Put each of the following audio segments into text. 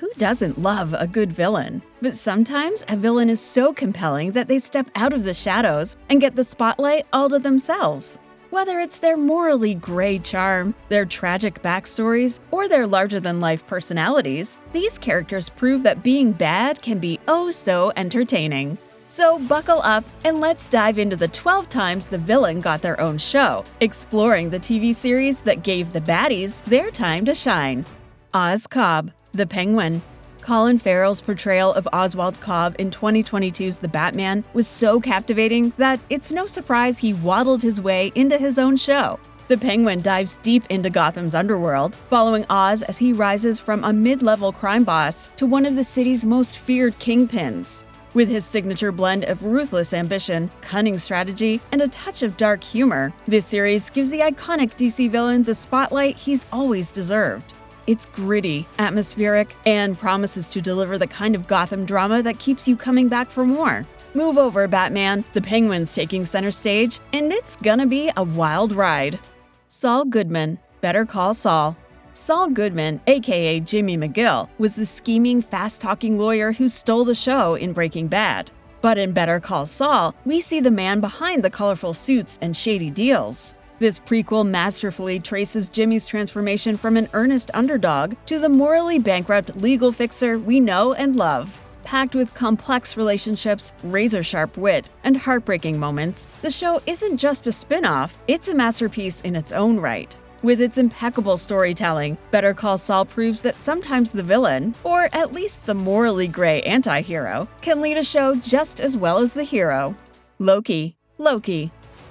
Who doesn't love a good villain? But sometimes a villain is so compelling that they step out of the shadows and get the spotlight all to themselves. Whether it's their morally gray charm, their tragic backstories, or their larger-than-life personalities, these characters prove that being bad can be oh so entertaining. So buckle up and let's dive into the 12 times the villain got their own show, exploring the TV series that gave the baddies their time to shine. Cobb, the Penguin. Colin Farrell's portrayal of Oswald Cobb in 2022's The Batman was so captivating that it's no surprise he waddled his way into his own show. The Penguin dives deep into Gotham's underworld, following Oz as he rises from a mid-level crime boss to one of the city's most feared kingpins. With his signature blend of ruthless ambition, cunning strategy, and a touch of dark humor, this series gives the iconic DC villain the spotlight he's always deserved. It's gritty, atmospheric, and promises to deliver the kind of Gotham drama that keeps you coming back for more. Move over, Batman. The Penguin's taking center stage, and it's gonna be a wild ride. Saul Goodman, Better Call Saul. Saul Goodman, aka Jimmy McGill, was the scheming, fast-talking lawyer who stole the show in Breaking Bad. But in Better Call Saul, we see the man behind the colorful suits and shady deals. This prequel masterfully traces Jimmy's transformation from an earnest underdog to the morally bankrupt legal fixer we know and love. Packed with complex relationships, razor-sharp wit, and heartbreaking moments, the show isn't just a spin-off, it's a masterpiece in its own right. With its impeccable storytelling, Better Call Saul proves that sometimes the villain, or at least the morally gray anti-hero, can lead a show just as well as the hero. Loki.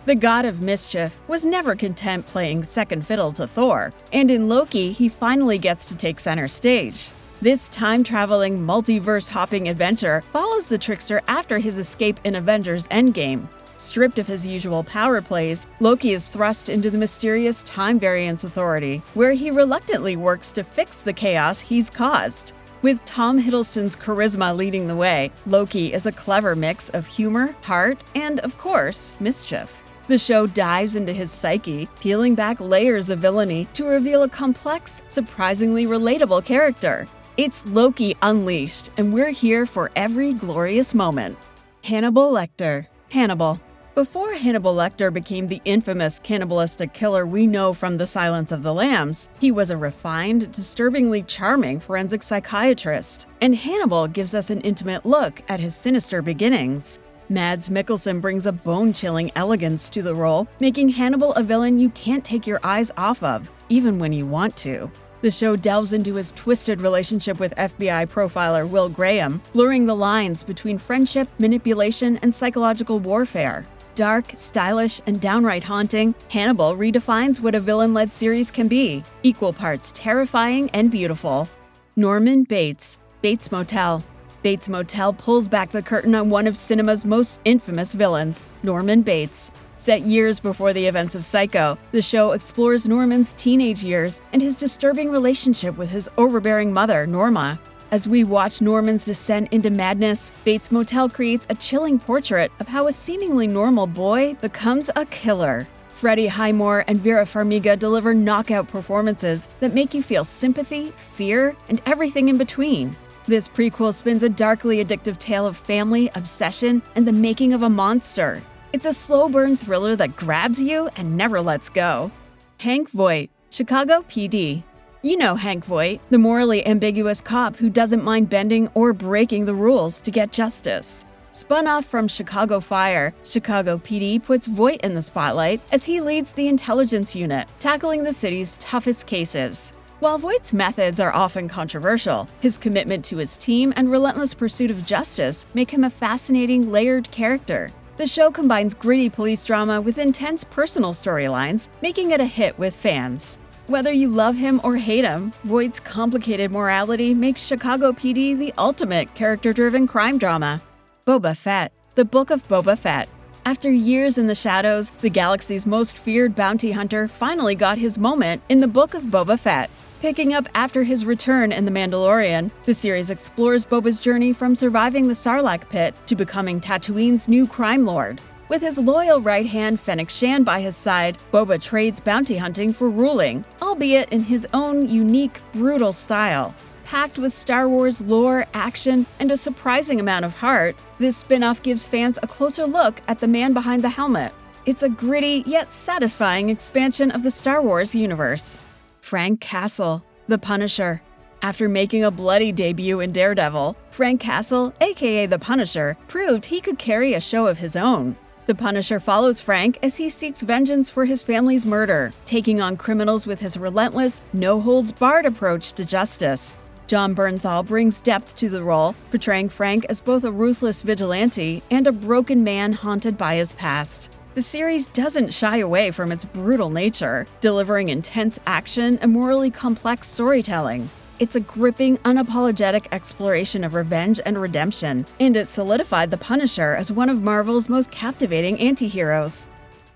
The god of mischief was never content playing second fiddle to Thor, and in Loki, he finally gets to take center stage. This time-traveling, multiverse-hopping adventure follows the trickster after his escape in Avengers Endgame. Stripped of his usual power plays, Loki is thrust into the mysterious Time Variance Authority, where he reluctantly works to fix the chaos he's caused. With Tom Hiddleston's charisma leading the way, Loki is a clever mix of humor, heart, and, of course, mischief. The show dives into his psyche, peeling back layers of villainy to reveal a complex, surprisingly relatable character. It's Loki unleashed, and we're here for every glorious moment. Hannibal Lecter. Hannibal. Before Hannibal Lecter became the infamous cannibalistic killer we know from The Silence of the Lambs, he was a refined, disturbingly charming forensic psychiatrist. And Hannibal gives us an intimate look at his sinister beginnings. Mads Mikkelsen brings a bone-chilling elegance to the role, making Hannibal a villain you can't take your eyes off of, even when you want to. The show delves into his twisted relationship with FBI profiler Will Graham, blurring the lines between friendship, manipulation, and psychological warfare. Dark, stylish, and downright haunting, Hannibal redefines what a villain-led series can be, equal parts terrifying and beautiful. Norman Bates. Bates Motel. Bates Motel pulls back the curtain on one of cinema's most infamous villains, Norman Bates. Set years before the events of Psycho, the show explores Norman's teenage years and his disturbing relationship with his overbearing mother, Norma. As we watch Norman's descent into madness, Bates Motel creates a chilling portrait of how a seemingly normal boy becomes a killer. Freddie Highmore and Vera Farmiga deliver knockout performances that make you feel sympathy, fear, and everything in between. This prequel spins a darkly addictive tale of family, obsession, and the making of a monster. It's a slow-burn thriller that grabs you and never lets go. Hank Voight, Chicago PD. You know Hank Voight, the morally ambiguous cop who doesn't mind bending or breaking the rules to get justice. Spun off from Chicago Fire, Chicago PD puts Voight in the spotlight as he leads the intelligence unit, tackling the city's toughest cases. While Voight's methods are often controversial, his commitment to his team and relentless pursuit of justice make him a fascinating, layered character. The show combines gritty police drama with intense personal storylines, making it a hit with fans. Whether you love him or hate him, Voight's complicated morality makes Chicago PD the ultimate character-driven crime drama. Boba Fett. The Book of Boba Fett. After years in the shadows, the galaxy's most feared bounty hunter finally got his moment in the Book of Boba Fett. Picking up after his return in The Mandalorian, the series explores Boba's journey from surviving the Sarlacc pit to becoming Tatooine's new crime lord. With his loyal right hand Fennec Shand by his side, Boba trades bounty hunting for ruling, albeit in his own unique, brutal style. Packed with Star Wars lore, action, and a surprising amount of heart, this spin-off gives fans a closer look at the man behind the helmet. It's a gritty yet satisfying expansion of the Star Wars universe. Frank Castle, the Punisher. After making a bloody debut in Daredevil, Frank Castle, aka the Punisher, proved he could carry a show of his own. The Punisher follows Frank as he seeks vengeance for his family's murder, taking on criminals with his relentless, no-holds-barred approach to justice. Jon Bernthal brings depth to the role, portraying Frank as both a ruthless vigilante and a broken man haunted by his past. The series doesn't shy away from its brutal nature, delivering intense action and morally complex storytelling. It's a gripping, unapologetic exploration of revenge and redemption, and it solidified the Punisher as one of Marvel's most captivating anti-heroes.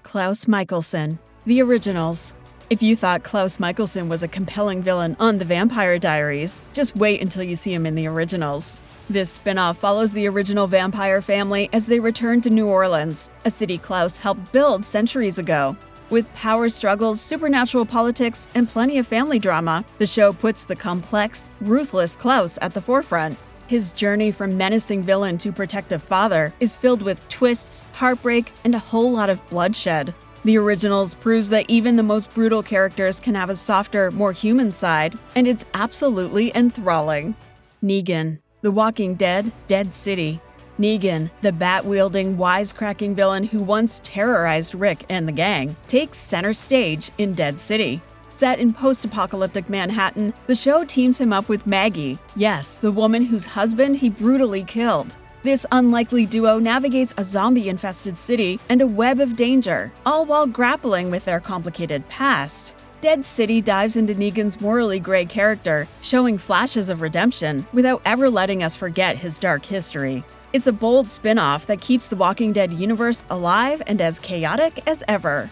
Klaus Mikaelson, The Originals. If you thought Klaus Mikaelson was a compelling villain on The Vampire Diaries, just wait until you see him in The Originals. This spin-off follows the original vampire family as they return to New Orleans, a city Klaus helped build centuries ago. With power struggles, supernatural politics, and plenty of family drama, the show puts the complex, ruthless Klaus at the forefront. His journey from menacing villain to protective father is filled with twists, heartbreak, and a whole lot of bloodshed. The Originals proves that even the most brutal characters can have a softer, more human side, and it's absolutely enthralling. Negan, The Walking Dead, Dead City. Negan, the bat-wielding, wisecracking villain who once terrorized Rick and the gang, takes center stage in Dead City. Set in post-apocalyptic Manhattan, the show teams him up with Maggie, yes, the woman whose husband he brutally killed. This unlikely duo navigates a zombie-infested city and a web of danger, all while grappling with their complicated past. Dead City dives into Negan's morally gray character, showing flashes of redemption without ever letting us forget his dark history. It's a bold spin-off that keeps the Walking Dead universe alive and as chaotic as ever.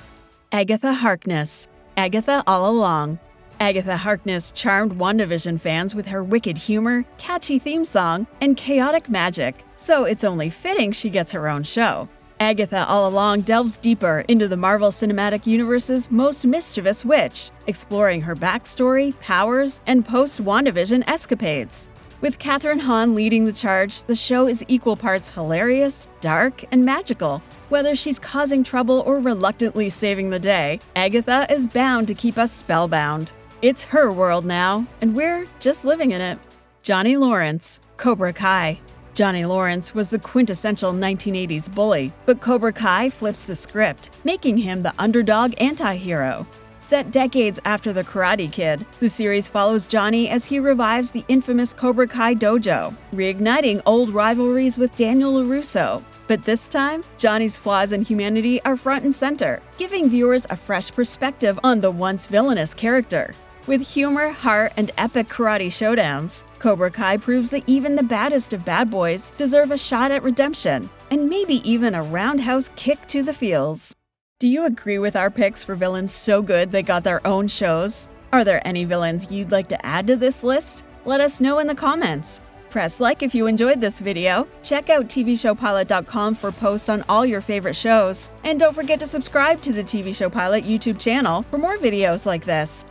Agatha Harkness, Agatha All Along. Agatha Harkness charmed WandaVision fans with her wicked humor, catchy theme song, and chaotic magic, so it's only fitting she gets her own show. Agatha All Along delves deeper into the Marvel Cinematic Universe's most mischievous witch, exploring her backstory, powers, and post-WandaVision escapades. With Kathryn Hahn leading the charge, the show is equal parts hilarious, dark, and magical. Whether she's causing trouble or reluctantly saving the day, Agatha is bound to keep us spellbound. It's her world now, and we're just living in it. Johnny Lawrence, Cobra Kai. Johnny Lawrence was the quintessential 1980s bully, but Cobra Kai flips the script, making him the underdog anti-hero. Set decades after The Karate Kid, the series follows Johnny as he revives the infamous Cobra Kai dojo, reigniting old rivalries with Daniel LaRusso. But this time, Johnny's flaws and humanity are front and center, giving viewers a fresh perspective on the once villainous character. With humor, heart, and epic karate showdowns, Cobra Kai proves that even the baddest of bad boys deserve a shot at redemption, and maybe even a roundhouse kick to the feels. Do you agree with our picks for villains so good they got their own shows? Are there any villains you'd like to add to this list? Let us know in the comments. Press like if you enjoyed this video, check out tvshowpilot.com for posts on all your favorite shows, and don't forget to subscribe to the TV Show Pilot YouTube channel for more videos like this.